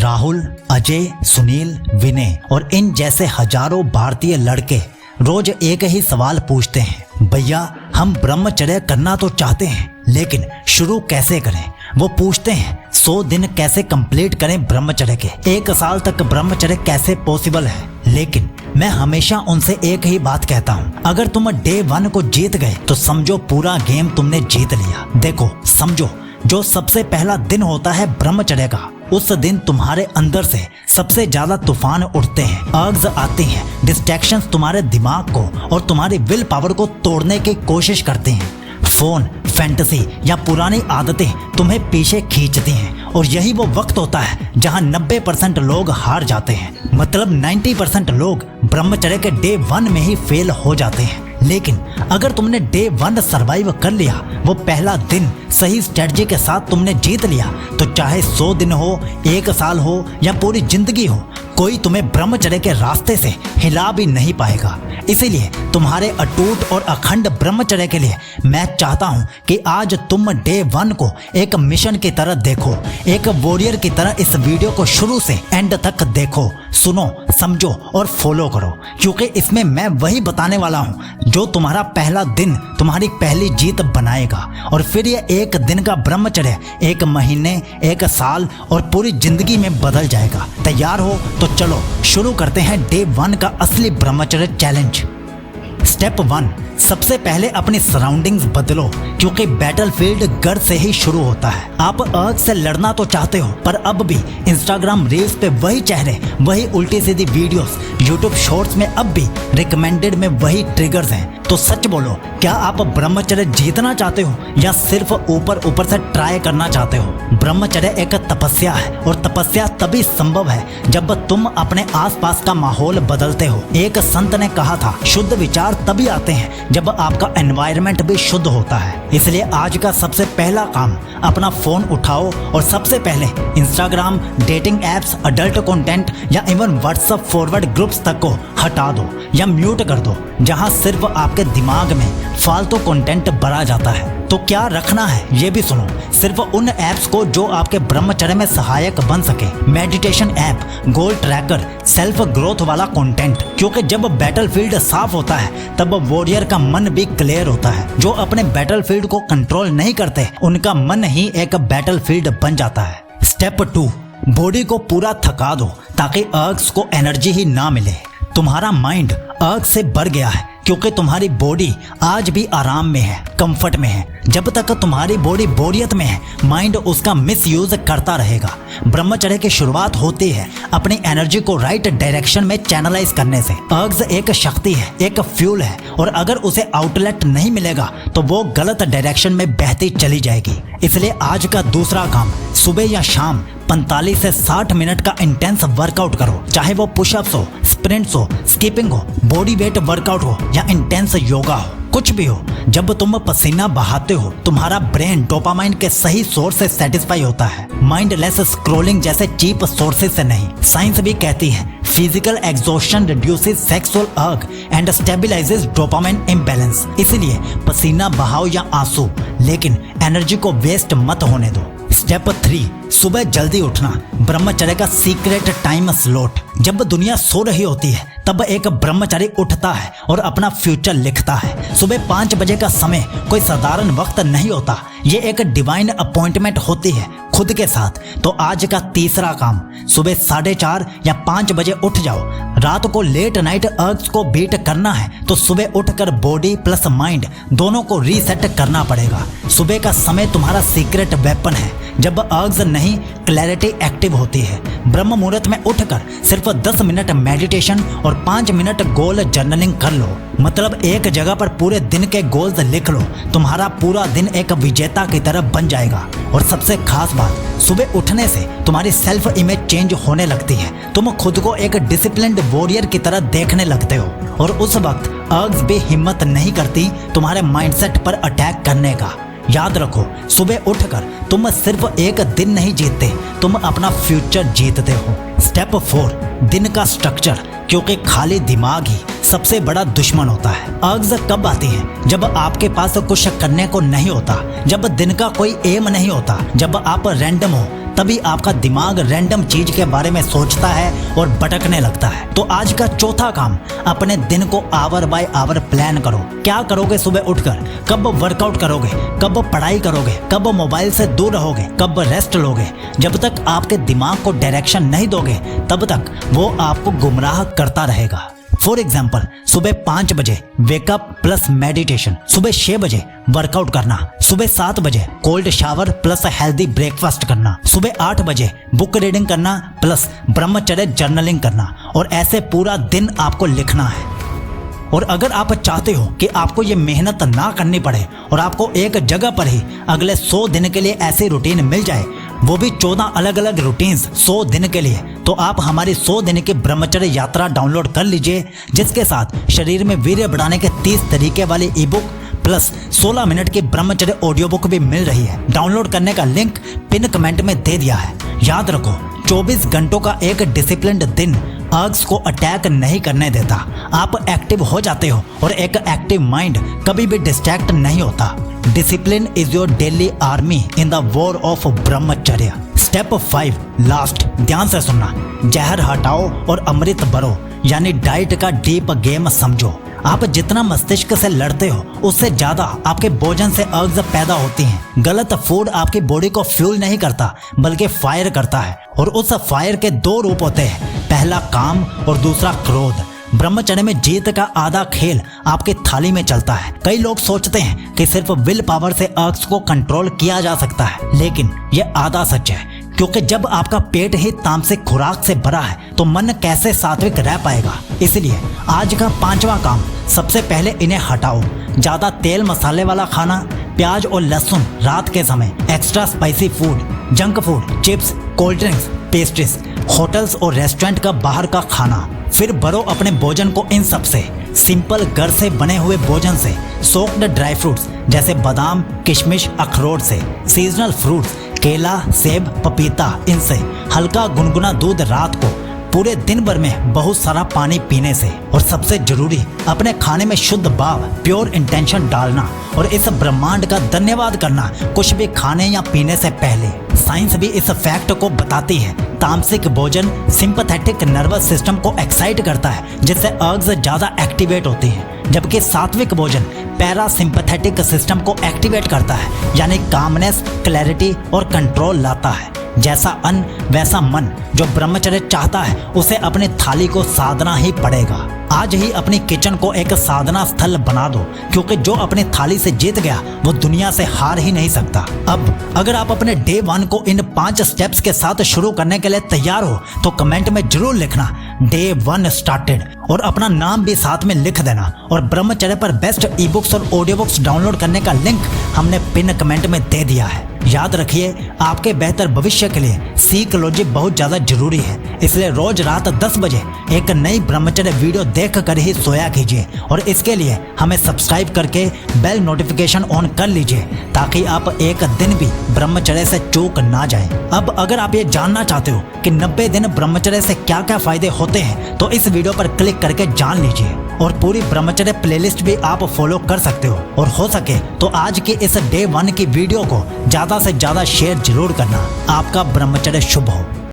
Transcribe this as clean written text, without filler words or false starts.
राहुल, अजय, सुनील, विनय और इन जैसे हजारों भारतीय लड़के रोज एक ही सवाल पूछते हैं, भैया हम ब्रह्मचर्य करना तो चाहते हैं लेकिन शुरू कैसे करें। वो पूछते हैं 100 दिन कैसे कंप्लीट करें ब्रह्मचर्य के, 1 साल तक ब्रह्मचर्य कैसे पॉसिबल है। लेकिन मैं हमेशा उनसे एक ही बात कहता हूँ, अगर तुम डे 1 को जीत गए तो समझो पूरा गेम तुमने जीत लिया। देखो समझो, जो सबसे पहला दिन होता है ब्रह्मचर्य का, उस दिन तुम्हारे अंदर से सबसे ज्यादा तूफान उठते हैं, अर्ग्स आती हैं, डिस्ट्रैक्शंस तुम्हारे दिमाग को और तुम्हारी विल पावर को तोड़ने की कोशिश करते हैं। फोन, फैंटेसी या पुरानी आदतें तुम्हें पीछे खींचती हैं और यही वो वक्त होता है जहां 90% लोग हार जाते हैं। मतलब 90% लोग ब्रह्मचर्य के डे 1 में ही फेल हो जाते हैं। लेकिन अगर तुमने डे 1 सरवाइव कर लिया, वो पहला दिन सही स्ट्रेटजी के साथ तुमने जीत लिया, तो चाहे 100 दिन हो, 1 साल हो या पूरी जिंदगी हो, कोई तुम्हें ब्रह्मचर्य के रास्ते से हिला भी नहीं पाएगा। इसीलिए तुम्हारे अटूट और अखंड ब्रह्मचर्य के लिए मैं चाहता हूँ कि आज तुम डे 1 को एक मिशन की तरह देखो, एक वॉरियर की तरह इस वीडियो को शुरू से एंड तक देखो, सुनो, समझो और फॉलो करो, क्योंकि इसमें मैं वही बताने वाला हूँ जो तुम्हारा पहला दिन तुम्हारी पहली जीत बनाएगा। और फिर ये 1 दिन का ब्रह्मचर्य 1 महीने, 1 साल और पूरी जिंदगी में बदल जाएगा। तैयार हो तो चलो शुरू करते हैं डे 1 का असली ब्रह्मचर्य चैलेंज। स्टेप 1, सबसे पहले अपनी सराउंडिंग्स बदलो, क्योंकि बैटलफील्ड घर से ही शुरू होता है। आप अर्ग से लड़ना तो चाहते हो, पर अब भी इंस्टाग्राम रील्स पे वही चेहरे, वही उल्टी सीधी वीडियोस, यूट्यूब शॉर्ट्स में अब भी रिकमेंडेड में वही ट्रिगर्स हैं। तो सच बोलो, क्या आप ब्रह्मचर्य जीतना चाहते हो या सिर्फ ऊपर ऊपर से ट्राई करना चाहते हो? ब्रह्मचर्य एक तपस्या है और तपस्या तभी संभव है जब तुम अपने आसपास का माहौल बदलते हो। एक संत ने कहा था, शुद्ध विचार तभी आते हैं जब आपका एनवायरनमेंट भी शुद्ध होता है। इसलिए आज का सबसे पहला काम, अपना फोन उठाओ और सबसे पहले Instagram, dating apps, adult content या इवन व्हाट्सएप फॉरवर्ड ग्रुप्स तक को हटा दो या म्यूट कर दो, जहां सिर्फ आपके दिमाग में फालतू कंटेंट भरा जाता है। तो क्या रखना है ये भी सुनो, सिर्फ उन ऐप्स को जो आपके ब्रह्मचर्य में सहायक बन सके। मेडिटेशन ऐप, गोल ट्रैकर, सेल्फ ग्रोथ वाला कंटेंट, क्योंकि जब बैटलफील्ड साफ होता है तब वॉरियर का मन भी क्लियर होता है। जो अपने बैटलफील्ड को कंट्रोल नहीं करते, उनका मन ही एक बैटलफील्ड बन जाता है। स्टेप 2, बॉडी को पूरा थका दो ताकि अर्ग्स को एनर्जी ही ना मिले। तुम्हारा माइंड अर्ग से भर गया है क्योंकि तुम्हारी बॉडी आज भी आराम में है, कंफर्ट में है। जब तक तुम्हारी बॉडी बोरियत में है, माइंड उसका मिसयूज करता रहेगा। ब्रह्मचर्य की शुरुआत होती है अपनी एनर्जी को राइट डायरेक्शन में चैनलाइज करने से। अर्ग्स एक शक्ति है, एक फ्यूल है, और अगर उसे आउटलेट नहीं मिलेगा तो वो गलत डायरेक्शन में बहती चली जाएगी। इसलिए आज का दूसरा काम, सुबह या शाम 45 से 60 मिनट का इंटेंस वर्कआउट करो, चाहे वो पुशअप्स हो, स्प्रिंट्स हो, स्किपिंग हो, बॉडी वेट वर्कआउट हो या इंटेंस योगा हो, कुछ भी हो। जब तुम पसीना बहाते हो, तुम्हारा ब्रेन डोपामाइन के सही सोर्स से सेटिस्फाई होता है, माइंडलेस स्क्रॉलिंग जैसे चीप सोर्सेज से नहीं। साइंस भी कहती है, फिजिकल एग्जॉस्शन रिड्यूसेस सेक्सुअल अर्ग एंड स्टेबलाइजेस डोपामाइन इम्बैलेंस। इसलिए पसीना बहाओ या आंसू, लेकिन एनर्जी को वेस्ट मत होने दो। स्टेप 3, सुबह जल्दी उठना, ब्रह्मचर्य का सीक्रेट टाइम स्लॉट। जब दुनिया सो रही होती है तब एक ब्रह्मचारी उठता है और अपना फ्यूचर लिखता है। सुबह 5 बजे का समय कोई साधारण वक्त नहीं होता, ये एक डिवाइन अपॉइंटमेंट होती है खुद के साथ। तो आज का तीसरा काम, सुबह 4:30 या 5 बजे उठ जाओ। रात को लेट नाइट अर्ग्स को बीट करना है तो सुबह उठकर बॉडी प्लस माइंड दोनों को रीसेट करना पड़ेगा। सुबह का समय तुम्हारा सीक्रेट वेपन है। जब अर्ग्स नहीं, क्लैरिटी एक्टिव होती है। ब्रह्म मुहूर्त में उठकर सिर्फ 10 मिनट मेडिटेशन और 5 मिनट गोल जर्नलिंग कर लो। मतलब एक जगह पर पूरे दिन के गोल्स लिख लो, तुम्हारा पूरा दिन एक विजेता की तरह बन जाएगा। और सबसे खास बात, सुबह उठने से तुम्हारी सेल्फ इमेज चेंज होने लगती है। तुम खुद को एक डिसिप्लिन्ड वॉरियर की तरह देखने लगते हो और उस वक्त अर्ग्स भी हिम्मत नहीं करती तुम्हारे माइंडसेट पर अटैक करने का। याद रखो, सुबह उठकर तुम सिर्फ एक दिन नहीं जीतते, तुम अपना फ्यूचर जीतते हो। स्टेप 4, दिन का स्ट्रक्चर, क्योंकि खाली दिमाग ही सबसे बड़ा दुश्मन होता है। अर्ग्स कब आती हैं? जब आपके पास कुछ करने को नहीं होता, जब दिन का कोई एम नहीं होता, जब आप रैंडम हो, तभी आपका दिमाग रैंडम चीज के बारे में सोचता है और भटकने लगता है। तो आज का चौथा काम, अपने दिन को आवर बाय आवर प्लान करो। क्या करोगे सुबह उठकर, कब वर्कआउट करोगे, कब पढ़ाई करोगे, कब मोबाइल से दूर रहोगे, कब रेस्ट लोगे। जब तक आपके दिमाग को डायरेक्शन नहीं दोगे तब तक वो आपको गुमराह करता रहेगा। फॉर एग्जाम्पल, सुबह 5 बजे वेकअप प्लस मेडिटेशन, सुबह 6 बजे वर्कआउट करना, सुबह 7 बजे cold shower plus healthy breakfast करना, सुबह 8 बजे बुक रीडिंग करना प्लस ब्रह्मचर्य जर्नलिंग करना, और ऐसे पूरा दिन आपको लिखना है। और अगर आप चाहते हो कि आपको ये मेहनत ना करनी पड़े और आपको एक जगह पर ही अगले 100 दिन के लिए ऐसी रूटीन मिल जाए, वो भी 14 अलग अलग रूटीन्स 100 दिन के लिए, तो आप हमारी 100 दिन की ब्रह्मचर्य यात्रा डाउनलोड कर लीजिए, जिसके साथ शरीर में वीर्य बढ़ाने के 30 तरीके वाली ई बुक प्लस 16 मिनट की ब्रह्मचर्य ऑडियो बुक भी मिल रही है। डाउनलोड करने का लिंक पिन कमेंट में दे दिया है। याद रखो, 24 घंटों का एक डिसिप्लिन्ड दिन अर्ग्स को अटैक नहीं करने देता। आप एक्टिव हो जाते हो और एक एक्टिव माइंड कभी भी डिस्ट्रैक्ट नहीं होता। Discipline is your daily army in the war of ब्रह्मचर्य। स्टेप 5 लास्ट, ध्यान से सुनना। जहर हटाओ और अमृत भरो, यानी डाइट का डीप गेम समझो। आप जितना मस्तिष्क से लड़ते हो उससे ज्यादा आपके भोजन से अर्ग्स पैदा होती हैं। गलत फूड आपकी बॉडी को फ्यूल नहीं करता बल्कि फायर करता है, और उस फायर के 2 रूप होते हैं, पहला काम और दूसरा क्रोध। ब्रह्मचर्य में जीत का आधा खेल आपकी थाली में चलता है। कई लोग सोचते हैं कि सिर्फ विल पावर से अर्ग्स को कंट्रोल किया जा सकता है, लेकिन यह आधा सच है, क्योंकि जब आपका पेट ही तामसिक खुराक से भरा है तो मन कैसे सात्विक रह पाएगा। इसलिए आज का 5वां काम, सबसे पहले इन्हें हटाओ। ज्यादा तेल मसाले वाला खाना, प्याज और लहसुन रात के समय, extra spicy food, junk food, chips, cold drinks, pastries, hotels और रेस्टोरेंट का बाहर का खाना। फिर भरो अपने भोजन को इन सब से। सिंपल घर से बने हुए भोजन से, सोक्ड ड्राई फ्रूट्स जैसे बादाम, किशमिश, अखरोट से, सीजनल फ्रूट्स, केला, सेब, पपीता, इनसे, हल्का गुनगुना दूध रात को, पूरे दिन भर में बहुत सारा पानी पीने से, और सबसे जरूरी अपने खाने में शुद्ध भाव, प्योर इंटेंशन डालना और इस ब्रह्मांड का धन्यवाद करना कुछ भी खाने या पीने से पहले। साइंस भी इस फैक्ट को बताती है। तामसिक भोजन सिंपैथेटिक नर्वस सिस्टम को एक्साइट करता है, जिससे अर्ग्स ज्यादा एक्टिवेट होती हैं, जबकि सात्विक भोजन पैरासिम्पैथेटिक सिस्टम को एक्टिवेट करता है, यानी कामनेस, क्लैरिटी और कंट्रोल लाता है। जैसा अन्न वैसा मन, जो ब्रह्मचर्य चाहता है उसे अपनी थाली को साधना ही पड़ेगा। आज ही अपनी किचन को एक साधना स्थल बना दो, क्योंकि जो अपनी थाली से जीत गया वो दुनिया से हार ही नहीं सकता। अब अगर आप अपने डे 1 को इन 5 स्टेप्स के साथ शुरू करने के लिए तैयार हो तो कमेंट में जरूर लिखना डे 1 स्टार्टेड, और अपना नाम भी साथ में लिख देना। और ब्रह्मचर्य पर बेस्ट ई बुक्स और ऑडियो बुक्स डाउनलोड करने का लिंक हमने पिन कमेंट में दे दिया है। याद रखिए, आपके बेहतर भविष्य के लिए साइकोलॉजी बहुत ज्यादा जरूरी है, इसलिए रोज रात 10 बजे एक नई ब्रह्मचर्य वीडियो देख कर ही सोया कीजिए, और इसके लिए हमें सब्सक्राइब करके बेल नोटिफिकेशन ऑन कर लीजिए, ताकि आप एक दिन भी ब्रह्मचर्य से चूक ना जाए। अब अगर आप ये जानना चाहते हो कि 90 दिन ब्रह्मचर्य से क्या क्या फायदे होते हैं तो इस वीडियो पर क्लिक करके जान लीजिए, और पूरी ब्रह्मचर्य प्लेलिस्ट भी आप फॉलो कर सकते हो। और हो सके तो आज की इस डे 1 की वीडियो को ज्यादा से ज्यादा शेयर जरूर करना। आपका ब्रह्मचर्य शुभ हो।